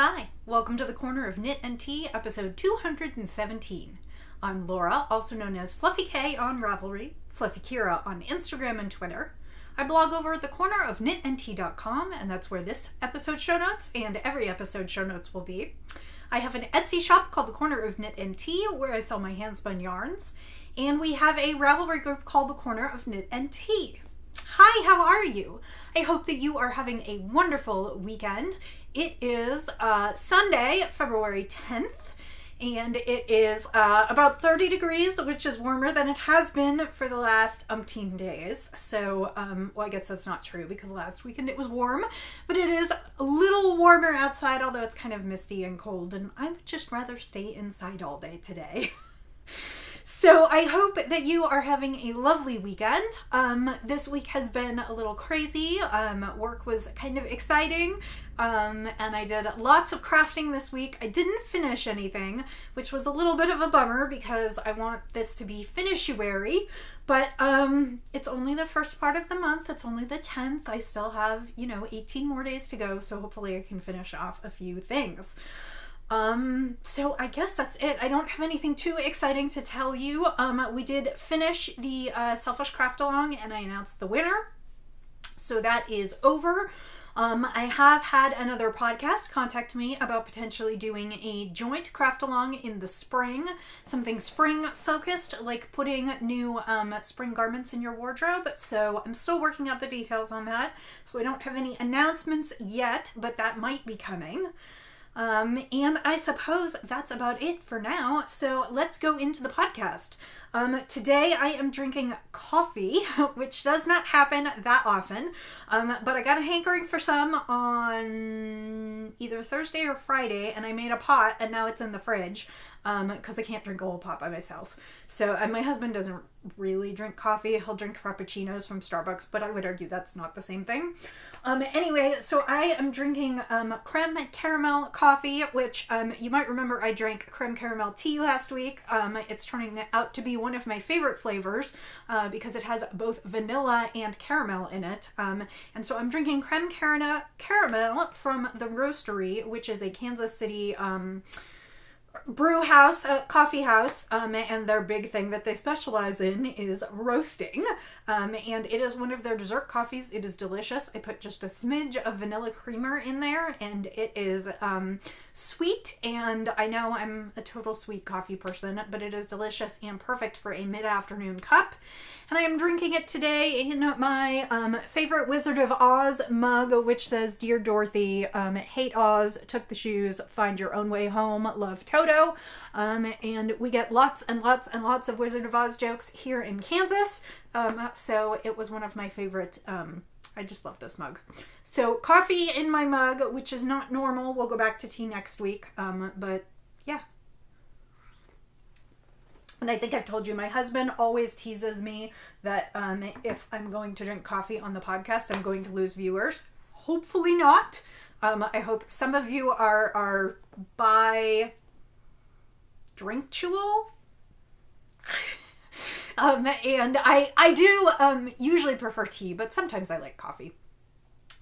Hi, welcome to the Corner of Knit and Tea, episode 217. I'm Laura, also known as Fluffy K on Ravelry, Fluffy Kira on Instagram and Twitter. I blog over at thecornerofknitandtea.com, and that's where this episode show notes and every episode show notes will be. I have an Etsy shop called The Corner of Knit and Tea, where I sell my handspun yarns, and we have a Ravelry group called The Corner of Knit and Tea. Hi, how are you? I hope that you are having a wonderful weekend. It is Sunday, February 10th, and it is about 30 degrees, which is warmer than it has been for the last umpteen days. So, well, I guess that's not true because last weekend it was warm, but it is a little warmer outside, although it's kind of misty and cold, and I would just rather stay inside all day today. So I hope that you are having a lovely weekend. This week has been a little crazy. Work was kind of exciting, and I did lots of crafting this week. I didn't finish anything, which was a little bit of a bummer because I want this to be WIPuary, but it's only the first part of the month. It's only the 10th. I still have, 18 more days to go, so hopefully I can finish off a few things. So I guess that's it. I don't have anything too exciting to tell you. We did finish the Selfish Craft Along and I announced the winner. So that is over. I have had another podcast contact me about potentially doing a joint craft along in the spring, something spring focused, like putting new spring garments in your wardrobe. So I'm still working out the details on that. So I don't have any announcements yet, but that might be coming. And I suppose that's about it for now. So let's go into the podcast. Today I am drinking coffee, which does not happen that often. But I got a hankering for some on either Thursday or Friday, and I made a pot, and now it's in the fridge, because I can't drink a whole pot by myself. So, my husband doesn't really drink coffee. He'll drink frappuccinos from Starbucks, but I would argue that's not the same thing. Anyway, so I am drinking creme caramel coffee, which you might remember I drank creme caramel tea last week. It's turning out to be one of my favorite flavors because it has both vanilla and caramel in it. And so I'm drinking creme caramel from the Roastery, which is a Kansas City brew house, coffee house, and their big thing that they specialize in is roasting, and it is one of their dessert coffees. It is delicious. I put just a smidge of vanilla creamer in there, and it is sweet, and I know I'm a total sweet coffee person, but it is delicious and perfect for a mid-afternoon cup, and I am drinking it today in my favorite Wizard of Oz mug, which says, "Dear Dorothy, hate Oz, took the shoes, find your own way home, love Toto." And we get lots and lots and lots of Wizard of Oz jokes here in Kansas. So it was one of my favorite, I just love this mug. So coffee in my mug, which is not normal. We'll go back to tea next week. But yeah. And I think I've told you, my husband always teases me that if I'm going to drink coffee on the podcast, I'm going to lose viewers. Hopefully not. I hope some of you are drinktual. And I do usually prefer tea, but sometimes I like coffee.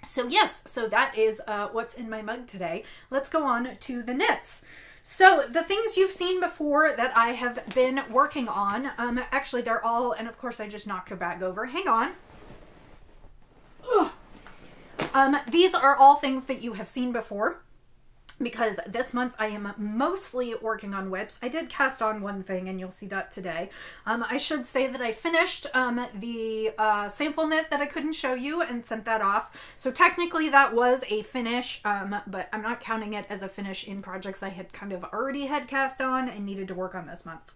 So yes, so that is what's in my mug today. Let's go on to the knits. So the things you've seen before that I have been working on, actually they're all, and of course I just knocked a bag over. Hang on. These are all things that you have seen before, because this month I am mostly working on WIPs. I did cast on one thing, and you'll see that today. I should say that I finished the sample knit that I couldn't show you and sent that off. So technically that was a finish, but I'm not counting it as a finish in projects I had kind of already had cast on and needed to work on this month.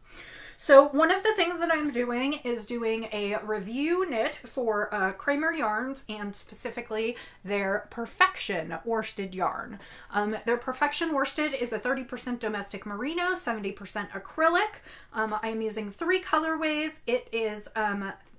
So one of the things that I'm doing is doing a review knit for Kramer yarns, and specifically their Perfection worsted yarn. Their Perfection worsted is a 30% domestic merino, 70% acrylic. I am using 3 colorways. It is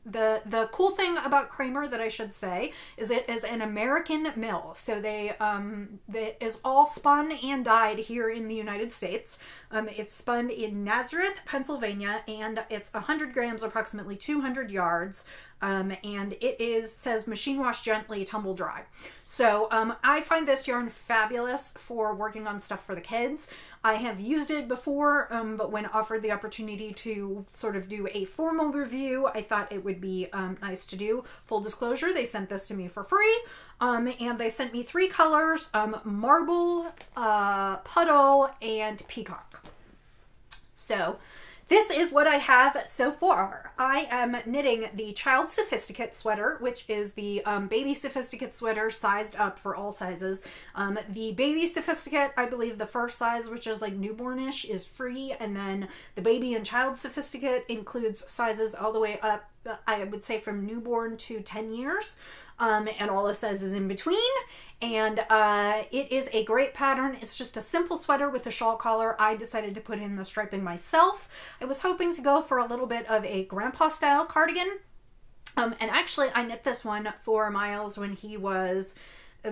the cool thing about Kramer that I should say is it is an American mill. So it is all spun and dyed here in the United States. It's spun in Nazareth, Pennsylvania, and it's 100 grams, approximately 200 yards. and it says machine wash gently, tumble dry. So I find this yarn fabulous for working on stuff for the kids. I have used it before, but when offered the opportunity to sort of do a formal review, I thought it would be nice to do. Full disclosure, they sent this to me for free, and they sent me 3 colors, marble, puddle, and peacock. So this is what I have so far. I am knitting the Child Sophisticate sweater, which is the baby sophisticate sweater sized up for all sizes. The baby sophisticate, I believe the first size, which is like newbornish, is free, and then the baby and child sophisticate includes sizes all the way up, I would say from newborn to 10 years, and all the sizes in between. And it is a great pattern. It's just a simple sweater with a shawl collar. I decided to put in the striping myself. I was hoping to go for a little bit of a grandpa style cardigan. And actually I knit this one for Miles when he was,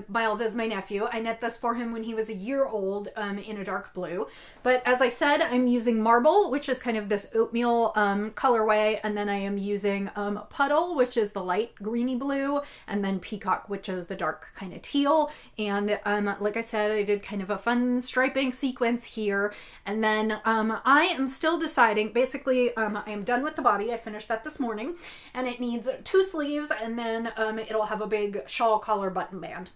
Miles is my nephew. I knit this for him when he was a year old in a dark blue. But as I said, I'm using marble, which is kind of this oatmeal colorway, and then I am using puddle, which is the light greeny blue, and then peacock, which is the dark kind of teal. And like I said, I did kind of a fun striping sequence here. And then I am still deciding, basically I am done with the body. I finished that this morning, and it needs 2 sleeves, and then it'll have a big shawl collar button band.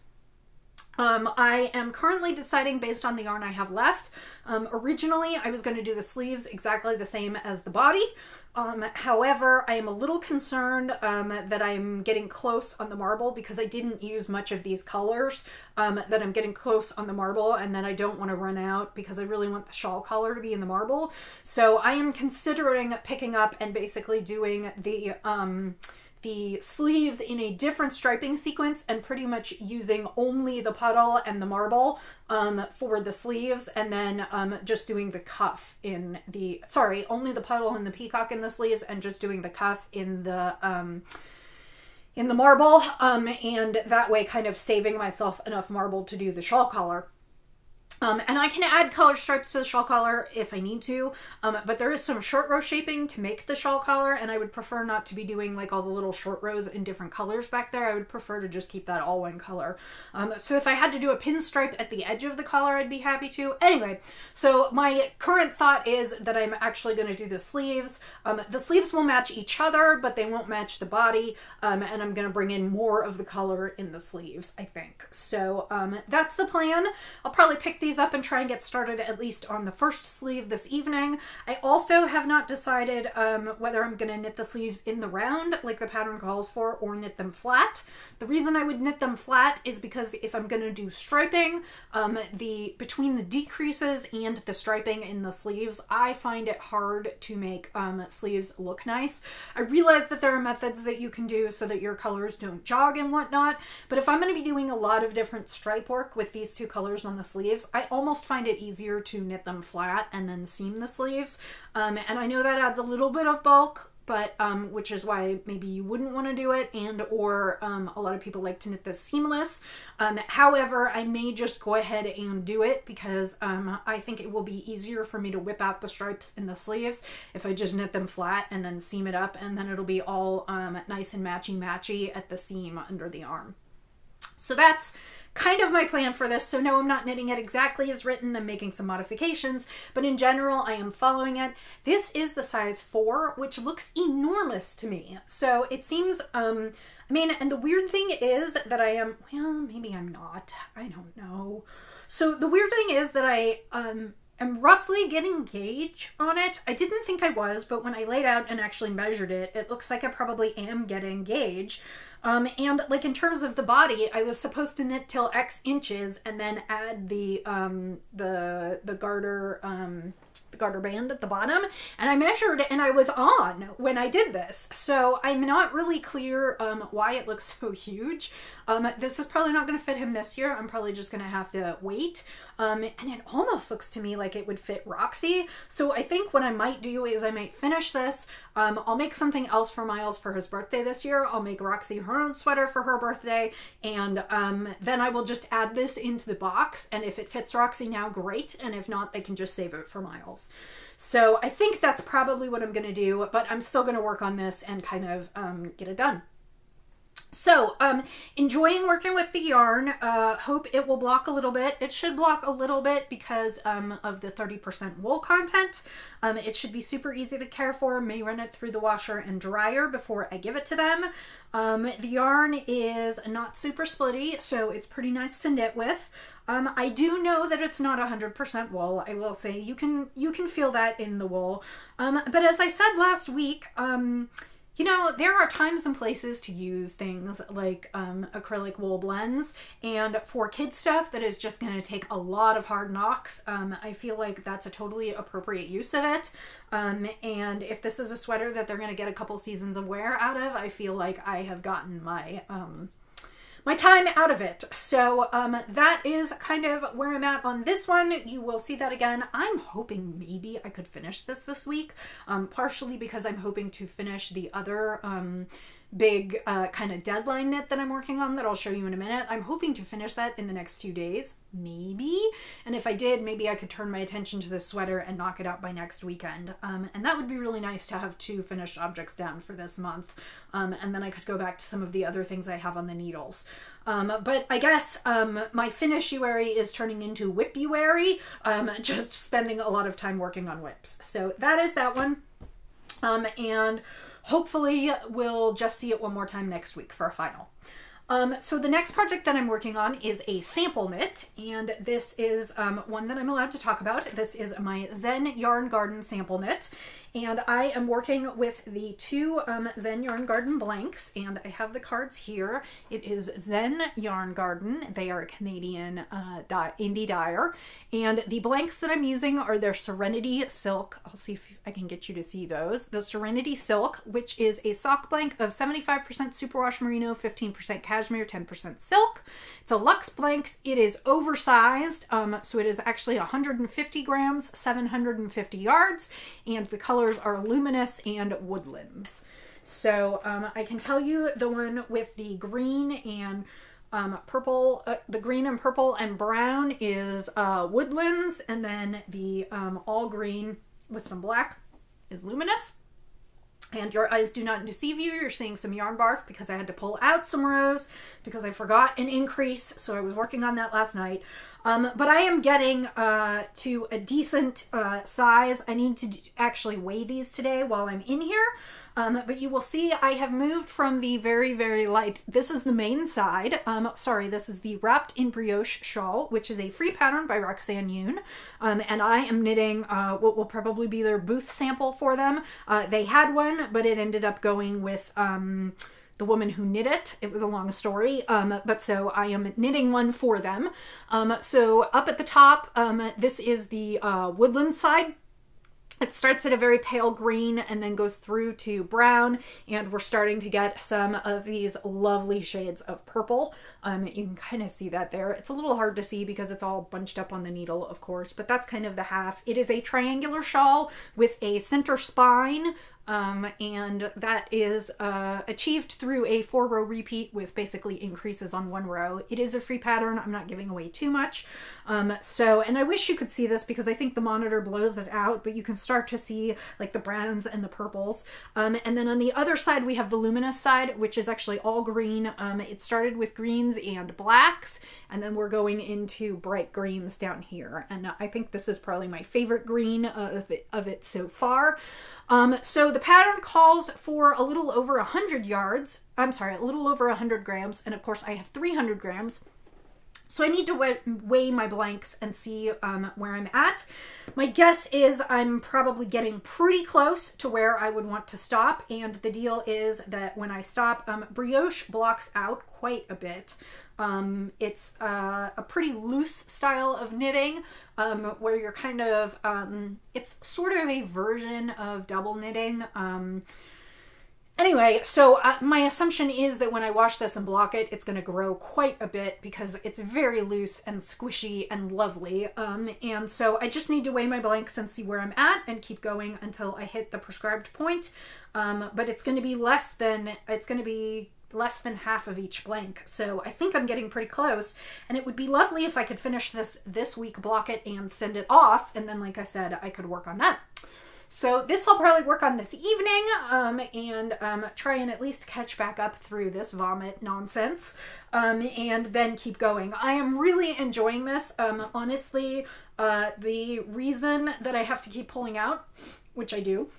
I am currently deciding based on the yarn I have left. Originally, I was going to do the sleeves exactly the same as the body. However, I am a little concerned that I'm getting close on the marble because I didn't use much of these colors, that I'm getting close on the marble, and then I don't want to run out because I really want the shawl color to be in the marble. So I am considering picking up and basically doing the sleeves in a different striping sequence and pretty much using only the puddle and the marble for the sleeves, and then just doing the cuff in the, sorry, only the puddle and the peacock in the sleeves, and just doing the cuff in the marble, and that way kind of saving myself enough marble to do the shawl collar. And I can add color stripes to the shawl collar if I need to, but there is some short row shaping to make the shawl collar, and I would prefer not to be doing like all the little short rows in different colors back there. I would prefer to just keep that all one color. So if I had to do a pinstripe at the edge of the collar, I'd be happy to. Anyway, so my current thought is that I'm actually going to do the sleeves. The sleeves will match each other, but they won't match the body, and I'm going to bring in more of the color in the sleeves, I think. So that's the plan. I'll probably pick these up and try and get started at least on the first sleeve this evening. I also have not decided whether I'm going to knit the sleeves in the round like the pattern calls for, or knit them flat. The reason I would knit them flat is because if I'm going to do striping, between the decreases and the striping in the sleeves, I find it hard to make sleeves look nice. I realize that there are methods that you can do so that your colors don't jog and whatnot, but if I'm going to be doing a lot of different stripe work with these 2 colors on the sleeves, I almost find it easier to knit them flat and then seam the sleeves. And I know that adds a little bit of bulk, but which is why maybe you wouldn't want to do it, or a lot of people like to knit this seamless. However, I may just go ahead and do it because I think it will be easier for me to whip out the stripes in the sleeves if I just knit them flat and then seam it up, and then it'll be all nice and matchy at the seam under the arm. So that's kind of my plan for this. So no, I'm not knitting it exactly as written. I'm making some modifications, but in general, I am following it. This is the size 4, which looks enormous to me. So it seems, I mean, and the weird thing is that I am, well, maybe I'm not, I don't know. So the weird thing is that I am roughly getting gauge on it. I didn't think I was, but when I laid out and actually measured it, it looks like I probably am getting gauge. And like in terms of the body, I was supposed to knit till X inches and then add the garter band at the bottom, and I measured and I was on when I did this. So I'm not really clear why it looks so huge. This is probably not going to fit him this year. I'm probably just going to have to wait. And it almost looks to me like it would fit Roxy. So I think what I might do is I might finish this. I'll make something else for Miles for his birthday this year. I'll make Roxy her own sweater for her birthday, and then I will just add this into the box, and if it fits Roxy now, great, and if not, I can just save it for Miles. So I think that's probably what I'm going to do, but I'm still going to work on this and kind of get it done. So, enjoying working with the yarn. Hope it will block a little bit. It should block a little bit because of the 30% wool content. It should be super easy to care for. May run it through the washer and dryer before I give it to them. The yarn is not super splitty, so it's pretty nice to knit with. I do know that it's not 100% wool. I will say you can feel that in the wool. But as I said last week, you know, there are times and places to use things like acrylic wool blends, and for kid stuff that is just going to take a lot of hard knocks, I feel like that's a totally appropriate use of it. And if this is a sweater that they're going to get a couple seasons of wear out of, I feel like I have gotten my my time out of it. So that is kind of where I'm at on this one. You will see that again. I'm hoping maybe I could finish this week, partially because I'm hoping to finish the other big kind of deadline knit that I'm working on that I'll show you in a minute. I'm hoping to finish that in the next few days, maybe. And if I did, maybe I could turn my attention to this sweater and knock it out by next weekend. And that would be really nice to have 2 finished objects down for this month. And then I could go back to some of the other things I have on the needles. But I guess my finishuary is turning into WIPuary, just spending a lot of time working on whips. So that is that one. And hopefully we'll just see it one more time next week for a final. So the next project that I'm working on is a sample knit, and this is one that I'm allowed to talk about. This is my Zen Yarn Garden sample knit, and I am working with the 2 Zen Yarn Garden blanks, and I have the cards here. It is Zen Yarn Garden. They are a Canadian indie dyer, and the blanks that I'm using are their Serenity Silk. I'll see if I can get you to see those. The Serenity Silk, which is a sock blank of 75% superwash merino, 15% cashmere, 10% silk. It's a luxe blank. It is oversized, so it is actually 150 grams, 750 yards, and the colors are luminous and woodlands. So I can tell you the one with the green and purple, the green and purple and brown is woodlands, and then the all green with some black is luminous. And your eyes do not deceive you. You're seeing some yarn barf because I had to pull out some rows because I forgot an increase. So I was working on that last night. But I am getting to a decent size. I need to actually weigh these today while I'm in here. But you will see I have moved from the very, very light. This is the main side. Sorry, this is the Wrapped in Brioche shawl, which is a free pattern by Roxanne Yoon. And I am knitting what will probably be their booth sample for them. They had one, but it ended up going with the woman who knit it. It was a long story, but so I am knitting one for them. So up at the top, this is the woodland side. It starts at a very pale green and then goes through to brown, and we're starting to get some of these lovely shades of purple. You can kind of see that there. It's a little hard to see because it's all bunched up on the needle, of course, but that's kind of the half. It is a triangular shawl with a center spine, and that is achieved through a 4-row repeat with basically increases on 1 row. It is a free pattern. I'm not giving away too much. And I wish you could see this because I think the monitor blows it out, but you can start to see like the browns and the purples. And then on the other side, we have the luminous side, which is actually all green. It started with greens and blacks, and then we're going into bright greens down here. And I think this is probably my favorite green of it so far. So the pattern calls for a little over 100 yards. I'm sorry, a little over 100 grams. And of course I have 300 grams. So I need to weigh my blanks and see where I'm at. My guess is I'm probably getting pretty close to where I would want to stop. And the deal is that when I stop, brioche blocks out quite a bit. It's a pretty loose style of knitting where you're kind of, it's sort of a version of double knitting. Anyway, so my assumption is that when I wash this and block it, it's going to grow quite a bit because it's very loose and squishy and lovely. And so I just need to weigh my blanks and see where I'm at and keep going until I hit the prescribed point. But it's going to be less than half of each blank. So I think I'm getting pretty close, and it would be lovely if I could finish this week, block it, and send it off. And then, like I said, I could work on that. So this I'll probably work on this evening and try and at least catch back up through this vomit nonsense and then keep going. I am really enjoying this. Honestly, the reason that I have to keep pulling out, which I do,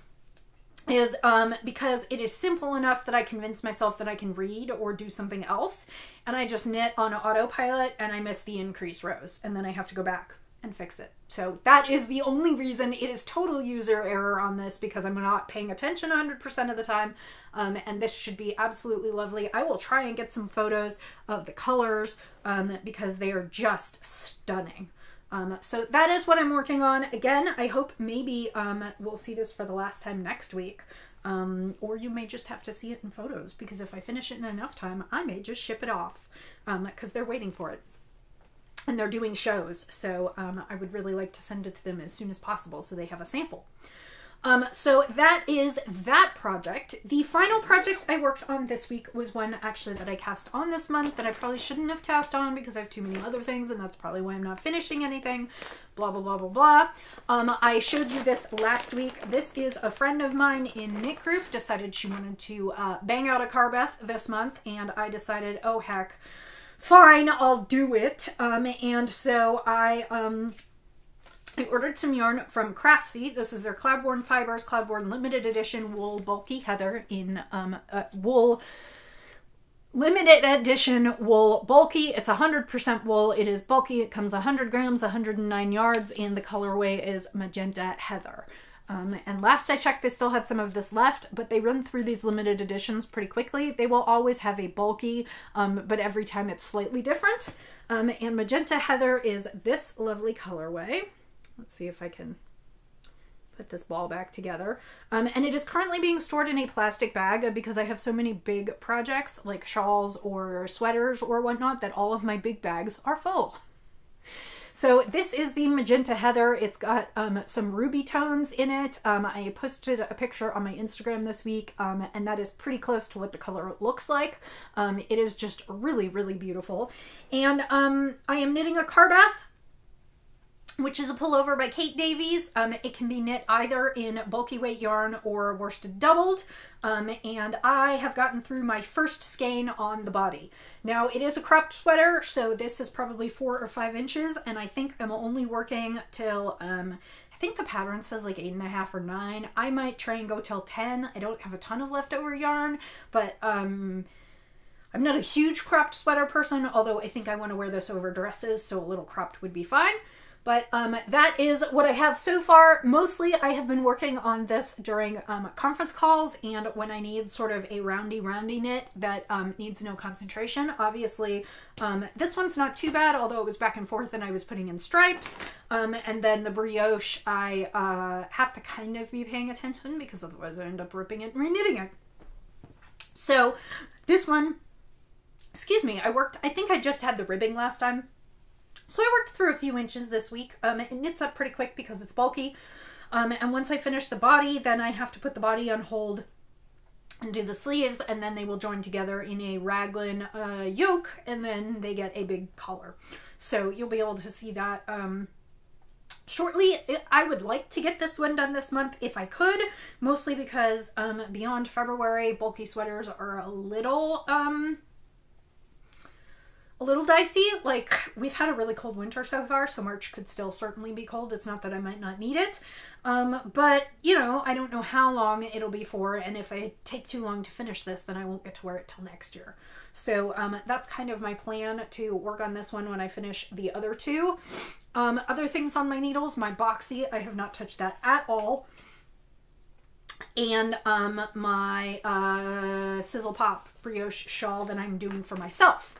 is because it is simple enough that I convince myself that I can read or do something else, and I just knit on autopilot and I miss the increase rows, and then I have to go back and fix it. So that is the only reason. It is total user error on this because I'm not paying attention 100% of the time, and this should be absolutely lovely. I will try and get some photos of the colors because they are just stunning. So that is what I'm working on. Again, I hope maybe we'll see this for the last time next week. Or you may just have to see it in photos, because if I finish it in enough time, I may just ship it off because they're waiting for it. And they're doing shows. So I would really like to send it to them as soon as possible so they have a sample. So that is that project. The final project I worked on this week was one actually that I cast on this month that I probably shouldn't have cast on because I have too many other things, and that's probably why I'm not finishing anything. Blah, blah, blah, blah, blah. I showed you this last week. This is a friend of mine in knit group decided she wanted to bang out a Carbeth this month, and I decided, oh heck, fine, I'll do it. And so I ordered some yarn from Craftsy. This is their Cloudborne Fibers, Cloudborne Limited Edition Wool Bulky Heather in wool. Limited edition wool bulky. It's 100% wool. It is bulky. It comes 100 grams, 109 yards, and the colorway is Magenta Heather. And last I checked, they still had some of this left, but they run through these limited editions pretty quickly. They will always have a bulky, but every time it's slightly different. And Magenta Heather is this lovely colorway. Let's see if I can put this ball back together. And it is currently being stored in a plastic bag because I have so many big projects like shawls or sweaters or whatnot that all of my big bags are full. So this is the Magenta Heather. It's got some ruby tones in it. I posted a picture on my Instagram this week, and that is pretty close to what the color looks like. It is just really, really beautiful. And I am knitting a Carbeth, which is a pullover by Kate Davies. It can be knit either in bulky weight yarn or worsted doubled. And I have gotten through my first skein on the body. Now it is a cropped sweater, so this is probably 4 or 5 inches, and I think I'm only working till, I think the pattern says like 8.5 or 9. I might try and go till 10. I don't have a ton of leftover yarn, but I'm not a huge cropped sweater person, although I think I want to wear this over dresses, so a little cropped would be fine. But that is what I have so far. Mostly I have been working on this during conference calls and when I need sort of a roundy knit that needs no concentration. Obviously, this one's not too bad, although it was back and forth and I was putting in stripes. And then the brioche, I have to kind of be paying attention because otherwise I end up ripping it and reknitting it. So this one, excuse me, I think I just had the ribbing last time. So I worked through a few inches this week. It knits up pretty quick because it's bulky. And once I finish the body, then I have to put the body on hold and do the sleeves, and then they will join together in a raglan yoke, and then they get a big collar. So you'll be able to see that shortly. I would like to get this one done this month if I could, mostly because beyond February, bulky sweaters are a little dicey. Like, we've had a really cold winter so far, so March could still certainly be cold. It's not that I might not need it. But, you know, I don't know how long it'll be for, and if I take too long to finish this, then I won't get to wear it till next year. So that's kind of my plan, to work on this one when I finish the other two. Other things on my needles, my boxy, I have not touched that at all. And my Sizzle Pop brioche shawl that I'm doing for myself.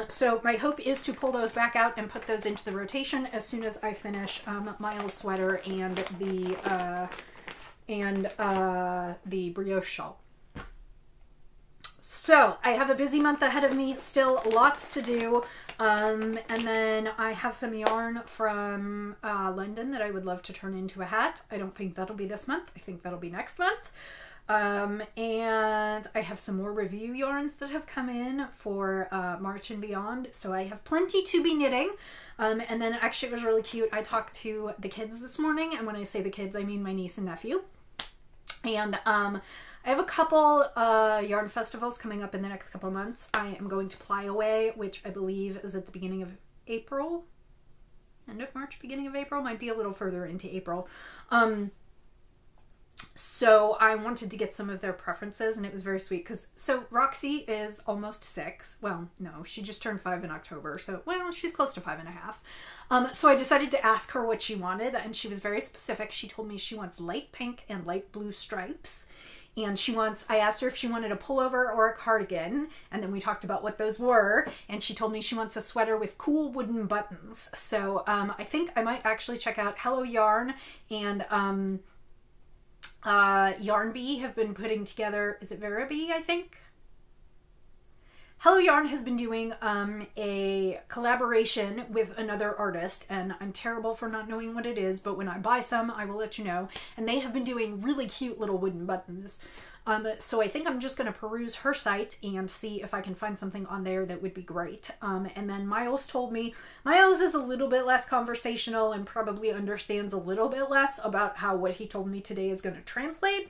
So my hope is to pull those back out and put those into the rotation as soon as I finish Miles' sweater and the brioche shawl. So I have a busy month ahead of me, still lots to do. And then I have some yarn from London that I would love to turn into a hat. I don't think that'll be this month. I think that'll be next month. And I have some more review yarns that have come in for March and beyond, so I have plenty to be knitting. And then actually it was really cute. I talked to the kids this morning, and when I say the kids, I mean my niece and nephew. And I have a couple yarn festivals coming up in the next couple months. I am going to Ply Away, which I believe is at the beginning of April. End of March, beginning of April. Might be a little further into April. So I wanted to get some of their preferences, and it was very sweet because, so Roxy is almost 6. Well, no, she just turned 5 in October. So, well, she's close to 5.5. So I decided to ask her what she wanted, and she was very specific. She told me she wants light pink and light blue stripes. And I asked her if she wanted a pullover or a cardigan, and then we talked about what those were, and she told me she wants a sweater with cool wooden buttons. So I think I might actually check out Hello Yarn and Yarn Bee have been putting together, is it Vera Bee, I think? Hello Yarn has been doing a collaboration with another artist, and I'm terrible for not knowing what it is, but when I buy some, I will let you know. And they have been doing really cute little wooden buttons. So I think I'm just going to peruse her site and see if I can find something on there that would be great. And then Miles told me, Miles is a little bit less conversational and probably understands a little bit less about how what he told me today is going to translate.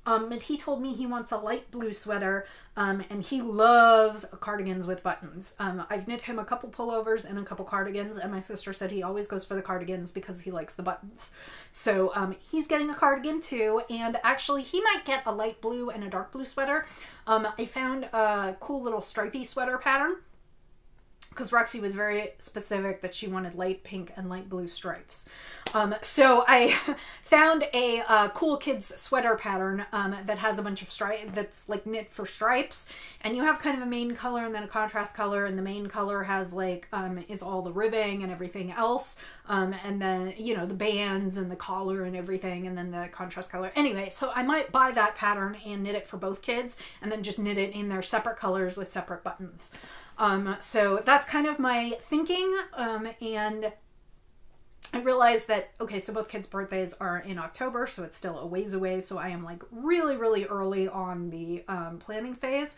And he told me he wants a light blue sweater, and he loves cardigans with buttons. I've knit him a couple pullovers and a couple cardigans, and my sister said he always goes for the cardigans because he likes the buttons. So he's getting a cardigan too, and actually he might get a light blue and a dark blue sweater. I found a cool little stripy sweater pattern, because Roxy was very specific that she wanted light pink and light blue stripes. So I found a cool kids sweater pattern that has a bunch of stripes, that's like knit for stripes. And you have kind of a main color and then a contrast color, and the main color has like, is all the ribbing and everything else. And then, you know, the bands and the collar and everything, and then the contrast color. Anyway, so I might buy that pattern and knit it for both kids, and then just knit it in their separate colors with separate buttons. So that's kind of my thinking, and I realized that, okay, so both kids' birthdays are in October, so it's still a ways away, so I am like really, really early on the planning phase.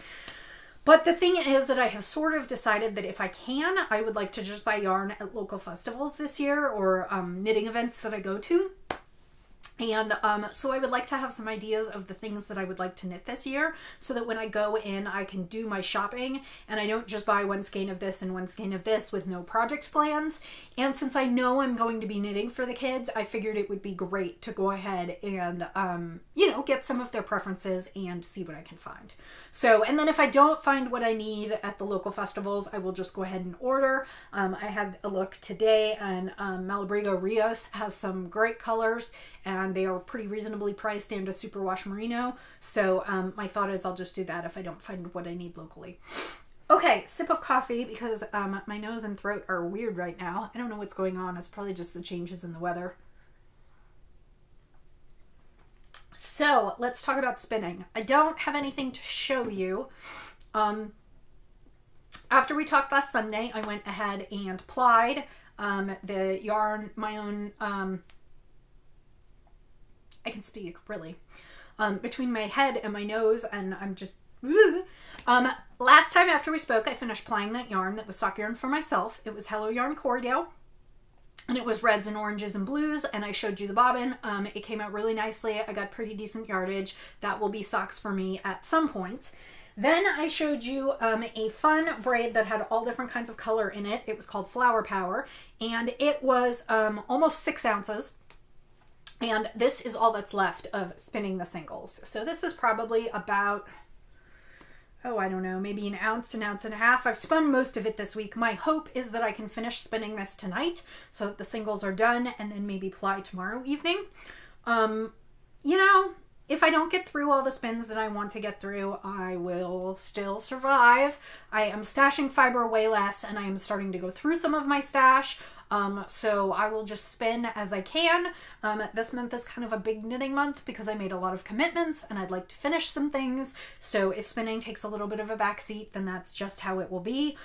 But the thing is that I have sort of decided that if I can, I would like to just buy yarn at local festivals this year, or knitting events that I go to. And so I would like to have some ideas of the things that I would like to knit this year, so that when I go in, I can do my shopping and I don't just buy one skein of this and one skein of this with no project plans. And since I know I'm going to be knitting for the kids, I figured it would be great to go ahead and, you know, get some of their preferences and see what I can find. So, and then if I don't find what I need at the local festivals, I will just go ahead and order. I had a look today, and Malabrigo Rios has some great colors, and they are pretty reasonably priced and a superwash merino. So my thought is I'll just do that if I don't find what I need locally. Okay, sip of coffee, because my nose and throat are weird right now. I don't know what's going on. It's probably just the changes in the weather. So let's talk about spinning. I don't have anything to show you. After we talked last Sunday, I went ahead and plied the yarn, my own, I can speak, really, between my head and my nose, and I'm just, last time after we spoke, I finished plying that yarn that was stock yarn for myself. It was Hello Yarn Cordial, and it was reds and oranges and blues, and I showed you the bobbin. It came out really nicely. I got pretty decent yardage. That will be socks for me at some point. Then I showed you a fun braid that had all different kinds of color in it. It was called Flower Power, and it was almost 6 ounces. And this is all that's left of spinning the singles. So this is probably about, oh, I don't know, maybe an ounce and a half. I've spun most of it this week. My hope is that I can finish spinning this tonight so that the singles are done, and then maybe ply tomorrow evening. You know, if I don't get through all the spins that I want to get through, I will still survive. I am stashing fiber way less, and I am starting to go through some of my stash. So I will just spin as I can. This month is kind of a big knitting month because I made a lot of commitments and I'd like to finish some things. So if spinning takes a little bit of a backseat, then that's just how it will be.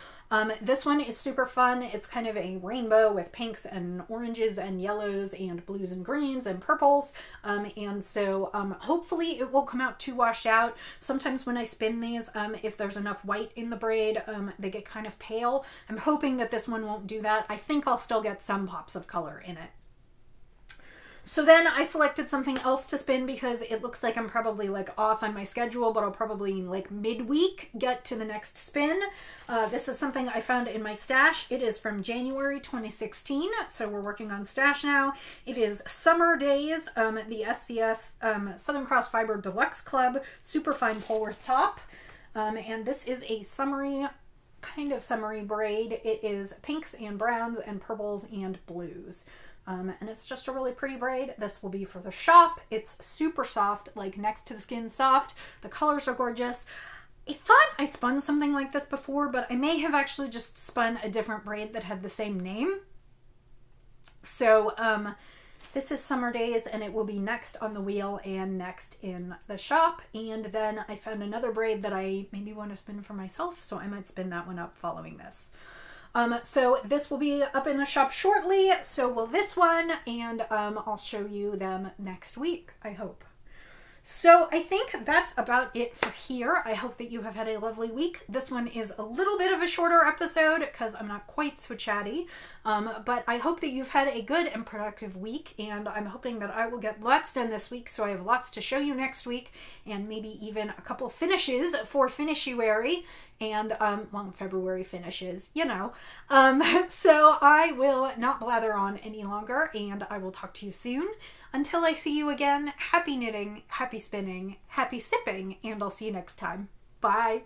This one is super fun. It's kind of a rainbow with pinks and oranges and yellows and blues and greens and purples. And so hopefully it won't come out too washed out. Sometimes when I spin these, if there's enough white in the braid, they get kind of pale. I'm hoping that this one won't do that. I think I'll still get some pops of color in it. So then I selected something else to spin because it looks like I'm probably like off on my schedule, but I'll probably like midweek get to the next spin. This is something I found in my stash. It is from January 2016, so we're working on stash now. It is Summer Days, the SCF Southern Cross Fiber Deluxe Club Superfine Polworth Top. And this is a summery, kind of summery braid. It is pinks and browns and purples and blues. And it's just a really pretty braid. This will be for the shop. It's super soft, like next to the skin soft. The colors are gorgeous. I thought I spun something like this before, but I may have actually just spun a different braid that had the same name. So this is Summer Days, and it will be next on the wheel and next in the shop. And then I found another braid that I maybe want to spin for myself, so I might spin that one up following this. So this will be up in the shop shortly, so will this one, and I'll show you them next week, I hope. So I think that's about it for here. I hope that you have had a lovely week. This one is a little bit of a shorter episode because I'm not quite so chatty, but I hope that you've had a good and productive week, and I'm hoping that I will get lots done this week, so I have lots to show you next week, and maybe even a couple finishes for WIPuary, and, well, February finishes, you know. So I will not blather on any longer, and I will talk to you soon. Until I see you again, happy knitting, happy spinning, happy sipping, and I'll see you next time. Bye!